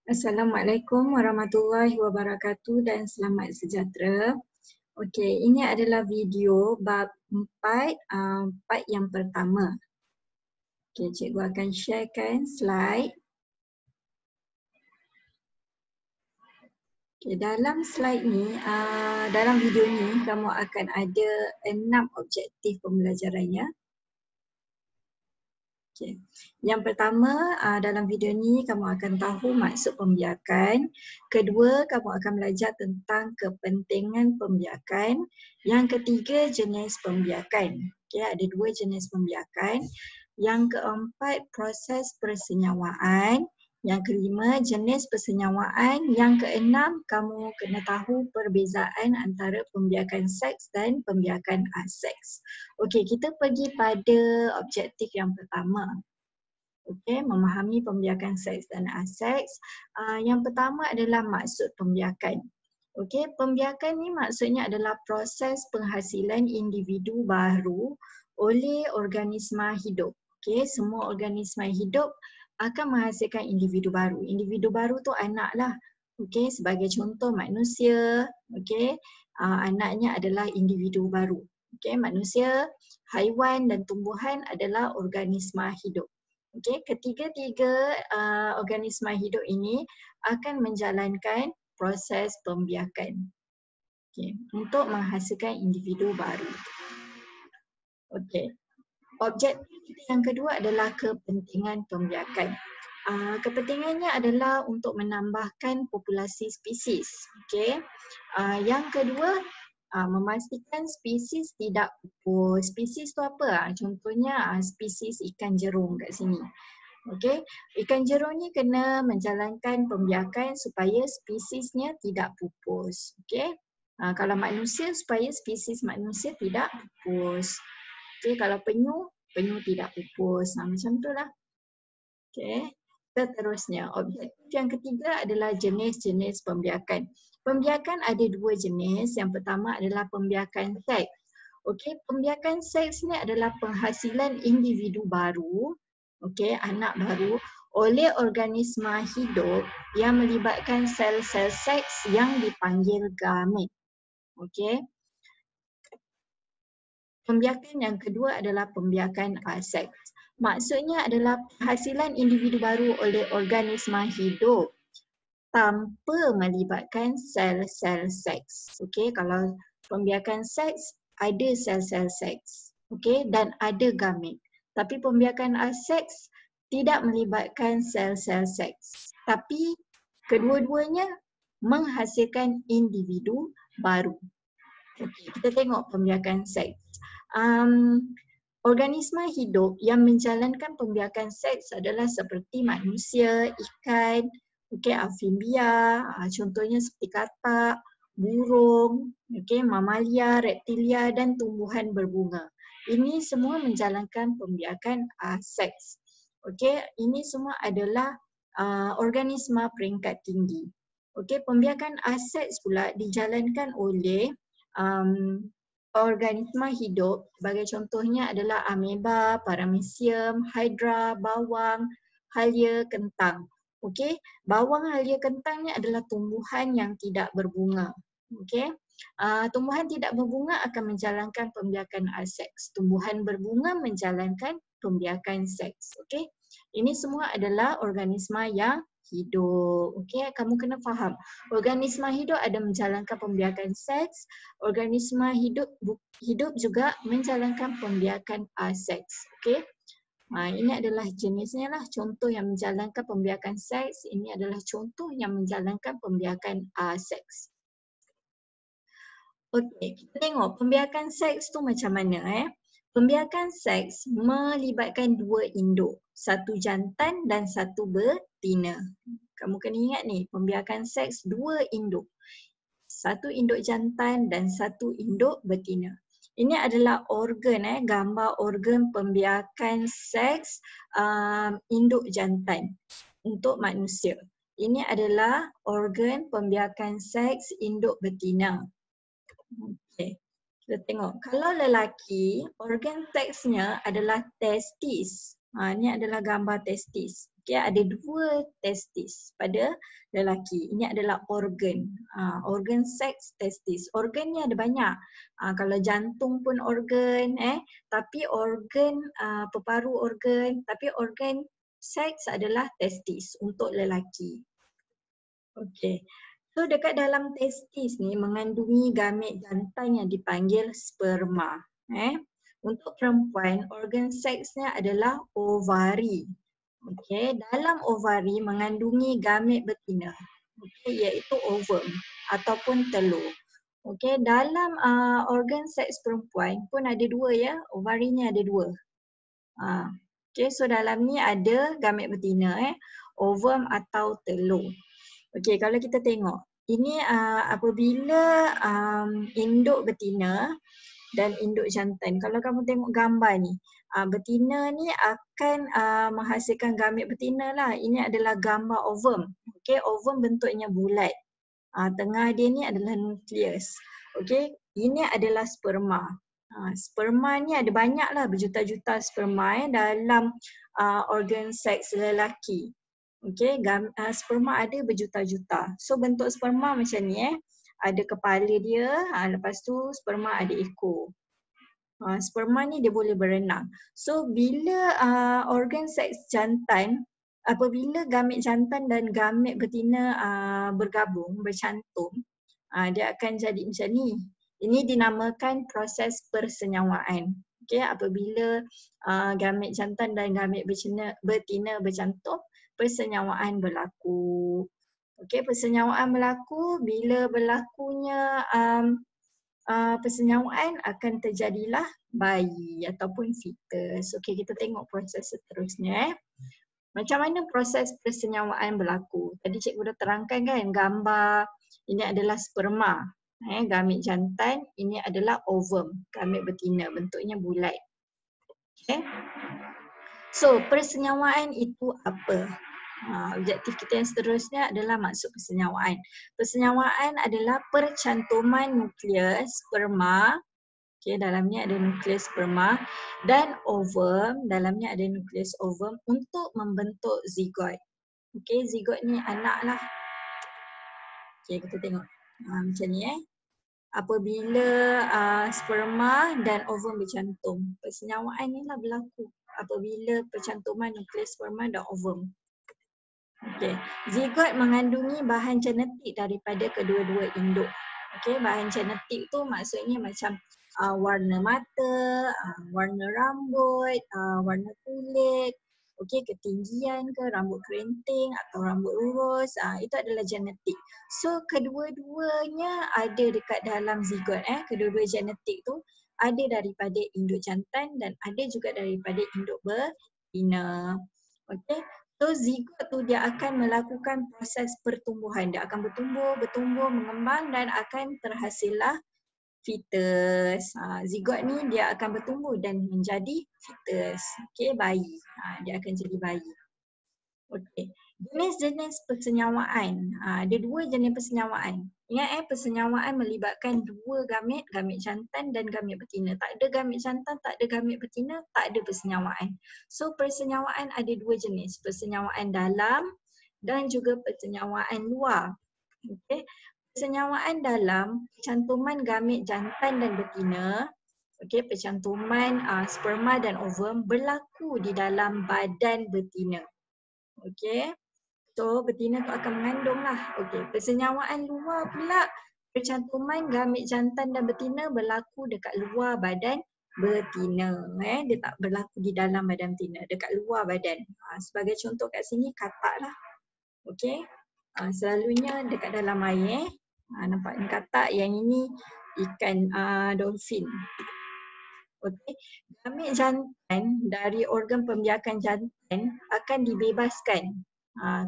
Assalamualaikum warahmatullahi wabarakatuh dan selamat sejahtera. Okey, ini adalah video bab 4, part yang pertama. Okey, cikgu akan sharekan slide. Okey, dalam slide ni, dalam video ni kamu akan ada 6 objektif pembelajarannya. Okay. Yang pertama, dalam video ni kamu akan tahu maksud pembiakan. Kedua, kamu akan belajar tentang kepentingan pembiakan. Yang ketiga, jenis pembiakan. Okay, ada 2 jenis pembiakan. Yang keempat, proses persenyawaan. Yang kelima, jenis persenyawaan. Yang keenam, kamu kena tahu perbezaan antara pembiakan seks dan pembiakan aseks. Okey, kita pergi pada objektif yang pertama. Okey, memahami pembiakan seks dan aseks. Yang pertama adalah maksud pembiakan. Okey, pembiakan ni maksudnya adalah proses penghasilan individu baru oleh organisma hidup. Okey, semua organisma hidup akan menghasilkan individu baru. Individu baru tu anak lah. Okey, sebagai contoh manusia, okey, anaknya adalah individu baru. Okey, manusia, haiwan dan tumbuhan adalah organisma hidup. Okey, ketiga-tiga organisma hidup ini akan menjalankan proses pembiakan. Okey, untuk menghasilkan individu baru. Okey. Objektif yang kedua adalah kepentingan pembiakan. Kepentingannya adalah untuk menambahkan populasi spesies. Okey. Yang kedua, memastikan spesies tidak pupus. Spesies tu apa? Contohnya spesies ikan jerung kat sini. Okey. Ikan jerung ni kena menjalankan pembiakan supaya spesiesnya tidak pupus. Okey. Kalau manusia, supaya spesies manusia tidak pupus. Okey, kalau penyu tidak pupus. Macam tu lah. Okey. Seterusnya, objektif yang ketiga adalah jenis-jenis pembiakan. Pembiakan ada 2 jenis. Yang pertama adalah pembiakan seks. Okey, pembiakan seks ni adalah penghasilan individu baru, okey, anak baru oleh organisma hidup yang melibatkan sel-sel seks yang dipanggil gamet. Okey. Pembiakan yang kedua adalah pembiakan aseks. Maksudnya adalah penghasilan individu baru oleh organisma hidup tanpa melibatkan sel-sel seks. Okey, kalau pembiakan seks ada sel-sel seks. Okey, dan ada gamet. Tapi pembiakan aseks tidak melibatkan sel-sel seks. Tapi kedua-duanya menghasilkan individu baru. Okey, kita tengok pembiakan seks. Organisma hidup yang menjalankan pembiakan seks adalah seperti manusia, ikan, okey, amfibia, contohnya seperti katak, burung, okey, mamalia, reptilia dan tumbuhan berbunga. Ini semua menjalankan pembiakan seks. Okey, ini semua adalah organisma peringkat tinggi. Okey, pembiakan aseks pula dijalankan oleh organisma hidup, sebagai contohnya adalah ameba, paramecium, hydra, bawang, halia, kentang. Okey, bawang, halia, kentang ni adalah tumbuhan yang tidak berbunga. Okey, tumbuhan tidak berbunga akan menjalankan pembiakan aseks. Tumbuhan berbunga menjalankan pembiakan seks. Okey, ini semua adalah organisma yang hidup. Okey, kamu kena faham. Organisma hidup ada menjalankan pembiakan seks, organisma hidup juga menjalankan pembiakan aseks. Okey. Ini adalah jenisnya lah, contoh yang menjalankan pembiakan seks, ini adalah contoh yang menjalankan pembiakan aseks. Okey, kita tengok pembiakan seks tu macam mana. Pembiakan seks melibatkan 2 induk, satu jantan dan satu betina. Kamu kena ingat ni, pembiakan seks 2 induk. Satu induk jantan dan satu induk betina. Ini adalah organ, gambar organ pembiakan seks induk jantan untuk manusia. Ini adalah organ pembiakan seks induk betina. Okey, kita tengok. Kalau lelaki, organ seksnya adalah testis. Ini adalah gambar testis. Okay, ada 2 testis pada lelaki. Ini adalah organ. Organ seks testis. Organ ni ada banyak. Kalau jantung pun organ, tapi organ peparu organ, tapi organ seks adalah testis untuk lelaki. Okey. So dekat dalam testis ni mengandungi gamet jantan yang dipanggil sperma. Untuk perempuan, organ seksnya adalah ovari. Okey, dalam ovari mengandungi gamet betina. Okey, iaitu ovum ataupun telur. Okey, dalam organ seks perempuan pun ada 2 ya, ovarinya ada 2. Okey, so dalam ni ada gamet betina, ovum atau telur. Okey, kalau kita tengok, ini apabila induk betina dan induk jantan. Kalau kamu tengok gambar ni, betina ni akan menghasilkan gamet betina lah. Ini adalah gambar ovum. Okey, ovum bentuknya bulat. Tengah dia ni adalah nukleus. Okey, ini adalah sperma. Sperma ni ada banyak lah, berjuta-juta sperma dalam organ seks lelaki. Okey, sperma ada berjuta-juta. So bentuk sperma macam ni ada kepala dia, lepas tu sperma ada ekor. Sperma ni dia boleh berenang. So bila organ seks jantan, apabila gamet jantan dan gamet betina bergabung, bercantum, dia akan jadi macam ni. Ini dinamakan proses persenyawaan. Okey, apabila gamet jantan dan gamet betina bercantum, persenyawaan berlaku. Okey, persenyawaan berlaku, bila berlakunya persenyawaan akan terjadilah bayi ataupun fetus. Okey, kita tengok proses seterusnya. Macam mana proses persenyawaan berlaku? Tadi cikgu dah terangkan kan gambar, ini adalah sperma, gamet jantan, ini adalah ovum, gamet betina, bentuknya bulat. Okay. So, persenyawaan itu apa? Objektif kita yang seterusnya adalah maksud persenyawaan. Persenyawaan adalah percantuman nukleus sperma, okay, dalamnya ada nukleus sperma, dan ovum, dalamnya ada nukleus ovum untuk membentuk zigot. Okay, zigot ni anak lah. Okay, kita tengok macam ni Apabila sperma dan ovum bercantum, persenyawaan ni lah berlaku apabila percantuman nukleus sperma dan ovum. Okay. Zigot mengandungi bahan genetik daripada kedua-dua induk. Okay. Bahan genetik tu maksudnya macam warna mata, warna rambut, warna kulit, okay, ketinggian ke, rambut kerinting atau rambut lurus, itu adalah genetik. So kedua-duanya ada dekat dalam zigot. Kedua-dua genetik tu ada daripada induk jantan dan ada juga daripada induk betina. Okay. So zigot tu dia akan melakukan proses pertumbuhan. Dia akan bertumbuh, mengembang dan akan terhasillah fetus. Zigot ni dia akan bertumbuh dan menjadi fetus. Okay, bayi. Dia akan jadi bayi. Okay. Jenis-jenis persenyawaan. Ada 2 jenis persenyawaan. Ingat persenyawaan melibatkan 2 gamet, gamet jantan dan gamet betina. Tak ada gamet jantan, tak ada gamet betina, tak ada persenyawaan. So persenyawaan ada 2 jenis. Persenyawaan dalam dan juga persenyawaan luar. Okay. Persenyawaan dalam, cantuman gamet jantan dan betina, okay, percantuman sperma dan ovum berlaku di dalam badan betina. Okay. So betina tu akan mengandung lah. Okay. Persenyawaan luar pula, percantuman gamet jantan dan betina berlaku dekat luar badan betina. Dia tak berlaku di dalam badan betina, dekat luar badan. Sebagai contoh kat sini katak lah. Okay. Selalunya dekat dalam air. Nampak ni katak, yang ini ikan dolphin. Okay. Gamet jantan dari organ pembiakan jantan akan dibebaskan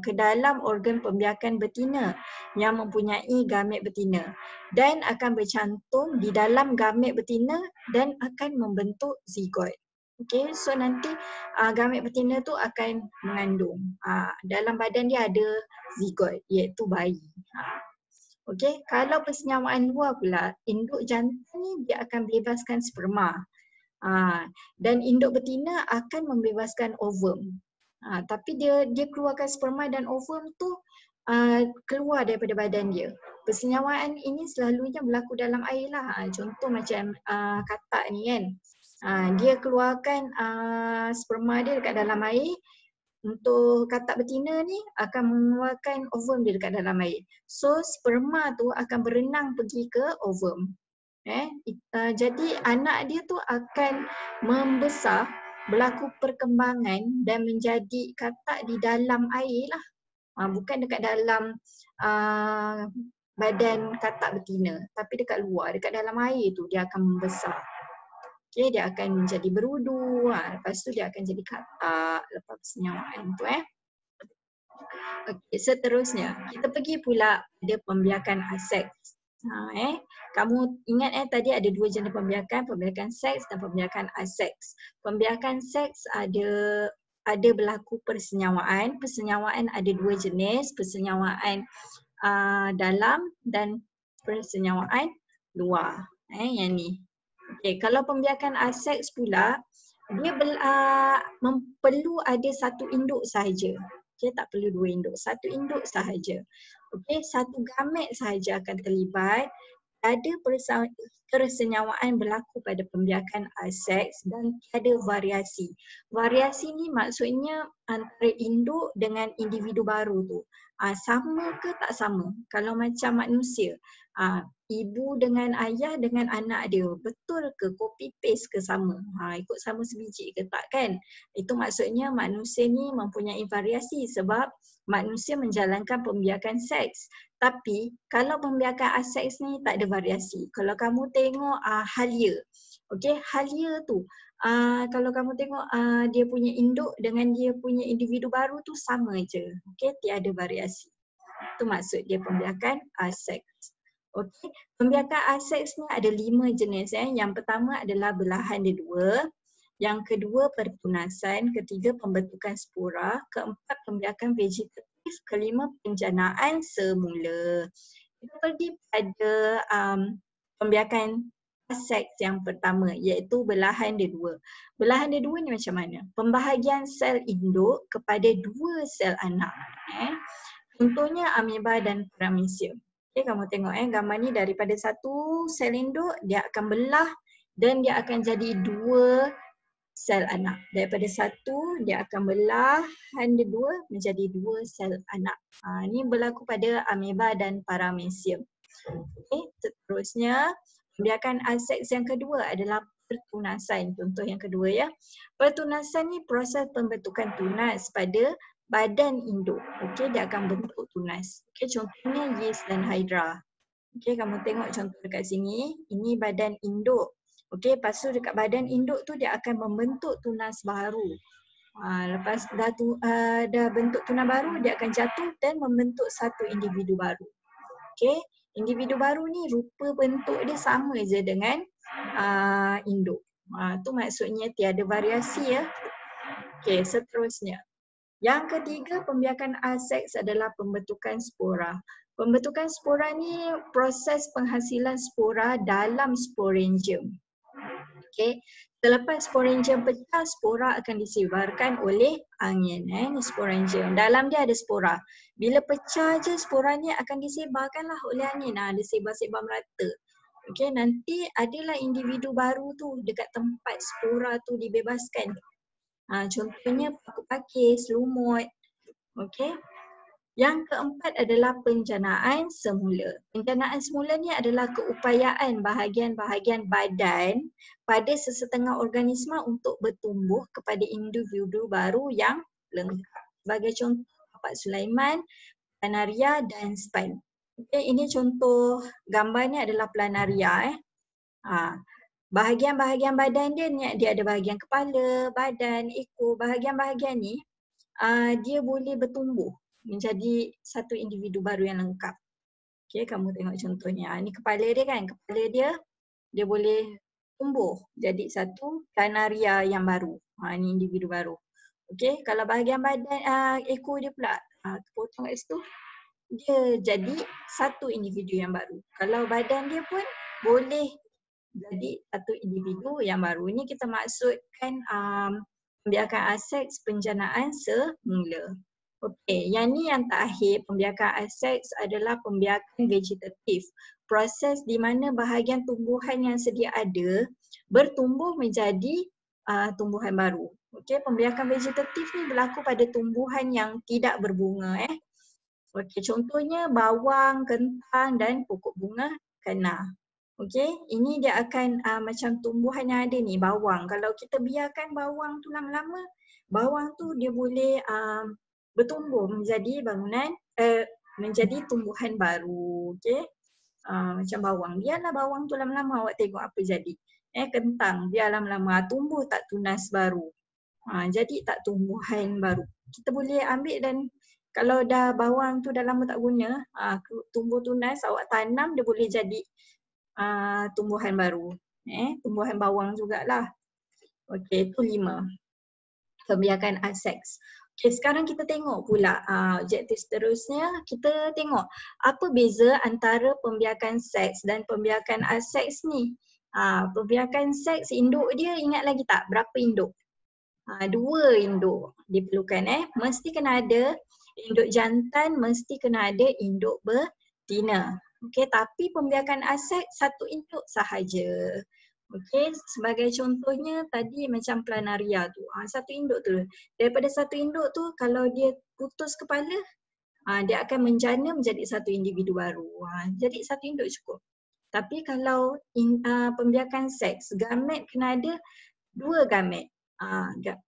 ke dalam organ pembiakan betina yang mempunyai gamet betina dan akan bercantum di dalam gamet betina dan akan membentuk zigot. Okay, so nanti gamet betina tu akan mengandung. Dalam badan dia ada zigot iaitu bayi. Okay, kalau persenyawaan luar pula, induk jantan ni dia akan bebaskan sperma. Dan induk betina akan membebaskan ovum. Tapi dia keluarkan sperma dan ovum tu keluar daripada badan dia. Persenyawaan ini selalunya berlaku dalam air lah. Contoh macam katak ni kan. Dia keluarkan sperma dia dekat dalam air. Untuk katak betina ni akan mengeluarkan ovum dia dekat dalam air. So sperma tu akan berenang pergi ke ovum. Jadi anak dia tu akan membesar, berlaku perkembangan dan menjadi katak di dalam air lah. Bukan dekat dalam badan katak betina, tapi dekat luar, dekat dalam air tu dia akan membesar. Okay, dia akan menjadi berudu, lepas tu dia akan jadi katak lepas persenyawaan tu. Okay, seterusnya kita pergi pula pada pembiakan aseks. Kamu ingat tadi ada dua jenis pembiakan seks dan pembiakan aseks. Pembiakan seks ada berlaku persenyawaan. Persenyawaan ada dua jenis, persenyawaan dalam dan persenyawaan luar. Yang ni. Okay, kalau pembiakan aseks pula, dia perlu ada satu induk sahaja. Okay, tak perlu dua induk, satu induk sahaja. Okay, satu gamet sahaja akan terlibat. Ada persenyawaan berlaku pada pembiakan aseks dan tiada variasi. Variasi ni maksudnya antara induk dengan individu baru tu. Sama ke tak sama? Kalau macam manusia, ibu dengan ayah dengan anak dia, betul ke copy paste ke sama? Ikut sama sebiji ke tak kan? Itu maksudnya manusia ni mempunyai variasi sebab manusia menjalankan pembiakan seks. Tapi kalau pembiakan aseks ni tak ada variasi. Kalau kamu tengok halia, okay, halia tu kalau kamu tengok dia punya induk dengan dia punya individu baru tu sama je. Okay, tiada variasi. Itu maksud dia pembiakan aseks. Okay, pembiakan aseks ni ada 5 jenis. Yang pertama adalah belahan dia dua. Yang kedua pertunasan, ketiga pembentukan spora, keempat pembiakan vegetatif, kelima penjanaan semula. Kita pergi pada pembiakan aseks yang pertama iaitu belahan dia dua. Belahan dia dua ni macam mana? Pembahagian sel induk kepada dua sel anak. Contohnya ameba dan paramecium. Okay, kamu tengok gambar ni daripada satu sel induk dia akan belah dan dia akan jadi dua sel anak. Daripada satu dia akan belah dia dua menjadi dua sel anak. Ini berlaku pada ameba dan paramecium. Okay, seterusnya pembiakan aseks yang kedua adalah pertunasan. Contoh yang kedua ya. Pertunasan ni proses pembentukan tunas pada badan induk. Okey, dia akan bentuk tunas. Okey, contohnya yeast dan hydra. Okey, kamu tengok contoh dekat sini. Ini badan induk. Okey, lepas tu dekat badan induk tu dia akan membentuk tunas baru. Lepas dah bentuk tunas baru, dia akan jatuh dan membentuk satu individu baru. Okey, individu baru ni rupa bentuk dia sama je dengan induk. Tu maksudnya tiada variasi ya. Okey, seterusnya. Yang ketiga, pembiakan aseks adalah pembentukan spora. Pembentukan spora ni proses penghasilan spora dalam sporangium. Okey, selepas sporangium pecah, spora akan disebarkan oleh angin. Ini sporangium. Dalam dia ada spora. Bila pecah je, spora ni akan disebarkanlah oleh angin. Disebar-sebar merata. Okey, nanti adalah individu baru tu dekat tempat spora tu dibebaskan. Contohnya pakis, lumut. Okey. Yang keempat adalah penjanaan semula. Penjanaan semula ni adalah keupayaan bahagian-bahagian badan pada sesetengah organisma untuk bertumbuh kepada individu baru yang lengkap. Sebagai contoh, Bapak Sulaiman, planaria dan spine. Okey, ini contoh gambar ni adalah planaria. Bahagian-bahagian badan dia ada bahagian kepala, badan, ekor. Bahagian-bahagian ni dia boleh bertumbuh menjadi satu individu baru yang lengkap. Okey, kamu tengok contohnya. Ini kepala dia kan. Kepala dia boleh tumbuh jadi satu planaria yang baru. Ini individu baru. Okey, kalau bahagian badan ekor dia pula potong kat situ, dia jadi satu individu yang baru. Kalau badan dia pun boleh Jadi satu individu yang baru. Ini kita maksudkan pembiakan aseks penjanaan semula. Okey, yang ni yang terakhir, pembiakan aseks adalah pembiakan vegetatif. Proses di mana bahagian tumbuhan yang sedia ada bertumbuh menjadi tumbuhan baru. Okey, pembiakan vegetatif ni berlaku pada tumbuhan yang tidak berbunga. Okey, contohnya bawang, kentang dan pokok bunga kana. Okey, ini dia akan macam tumbuhan yang ada ni, bawang. Kalau kita biarkan bawang tu lama-lama, bawang tu dia boleh bertumbuh menjadi bangunan, menjadi tumbuhan baru. Okey, macam bawang. Biarlah bawang tu lama-lama awak tengok apa jadi. Kentang, biar lama-lama tumbuh tak tunas baru. Jadi tak tumbuhan baru. Kita boleh ambil dan kalau dah bawang tu dah lama tak guna, tumbuh tunas, awak tanam dia boleh jadi tumbuhan baru. Tumbuhan bawang jugalah. Okey, itu 5. Pembiakan aseks. Okey, sekarang kita tengok pula objektif seterusnya. Kita tengok apa beza antara pembiakan seks dan pembiakan aseks ni. Pembiakan seks, induk dia ingat lagi tak? Berapa induk? 2 induk diperlukan. Mesti kena ada induk jantan, mesti kena ada induk betina. Okey, tapi pembiakan aseks 1 induk sahaja. Okey, sebagai contohnya tadi macam planaria tu. 1 induk tu. Daripada 1 induk tu kalau dia putus kepala, dia akan menjana menjadi 1 individu baru. Jadi 1 induk cukup. Tapi kalau pembiakan seks, gamet kena ada 2 gamet.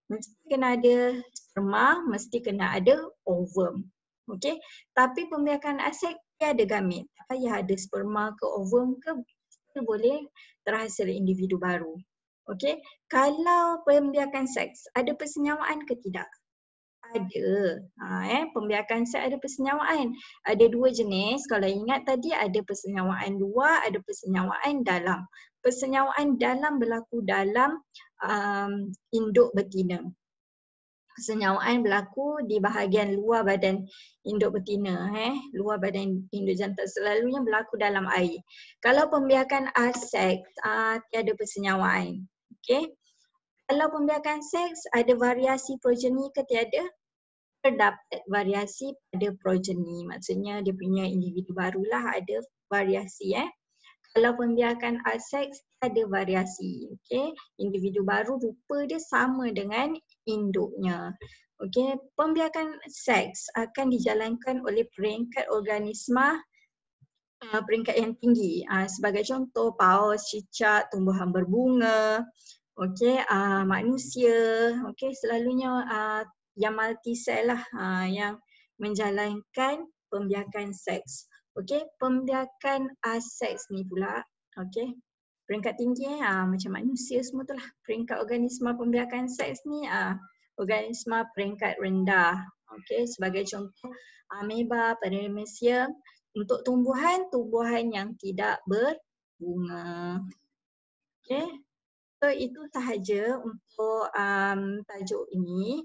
Mesti kena ada sperma, mesti kena ada ovum. Okey, tapi pembiakan aseks dia ada gamet. Tak payah ada sperma ke ovum ke, kita boleh terhasil individu baru. Okey, kalau pembiakan seks ada persenyawaan ke tidak? Ada. Pembiakan seks ada persenyawaan. Ada 2 jenis. Kalau ingat tadi ada persenyawaan luar, ada persenyawaan dalam. Persenyawaan dalam berlaku dalam induk betina. Persenyawaan berlaku di bahagian luar badan induk betina. Luar badan induk jantan selalunya berlaku dalam air. Kalau pembiakan aseks, tiada persenyawaan. Okey. Kalau pembiakan seks ada variasi progeny ke tiada? Terdapat variasi pada progeny. Maksudnya dia punya individu barulah ada variasi. Kalau pembiakan aseks ada variasi. Okey, individu baru rupa dia sama dengan induknya. Okey, pembiakan seks akan dijalankan oleh peringkat organisma peringkat yang tinggi. Sebagai contoh paus, cicak, tumbuhan berbunga, okey, manusia, okey, selalunya yang multi-cell lah yang menjalankan pembiakan seks. Okey, pembiakan aseks ni pula, okey, peringkat tinggi macam manusia semua tu lah. Peringkat organisma pembiakan seks ni organisma peringkat rendah. Okey, sebagai contoh ameba, paramecium. Untuk tumbuhan yang tidak berbunga. Okey, so itu sahaja untuk tajuk ini.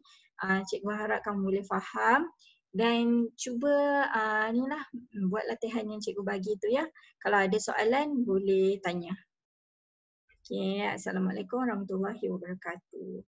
Cikgu harap kamu boleh faham dan cuba ni lah buat latihan yang cikgu bagi tu ya. Kalau ada soalan boleh tanya. Okey, Assalamualaikum warahmatullahi wabarakatuh.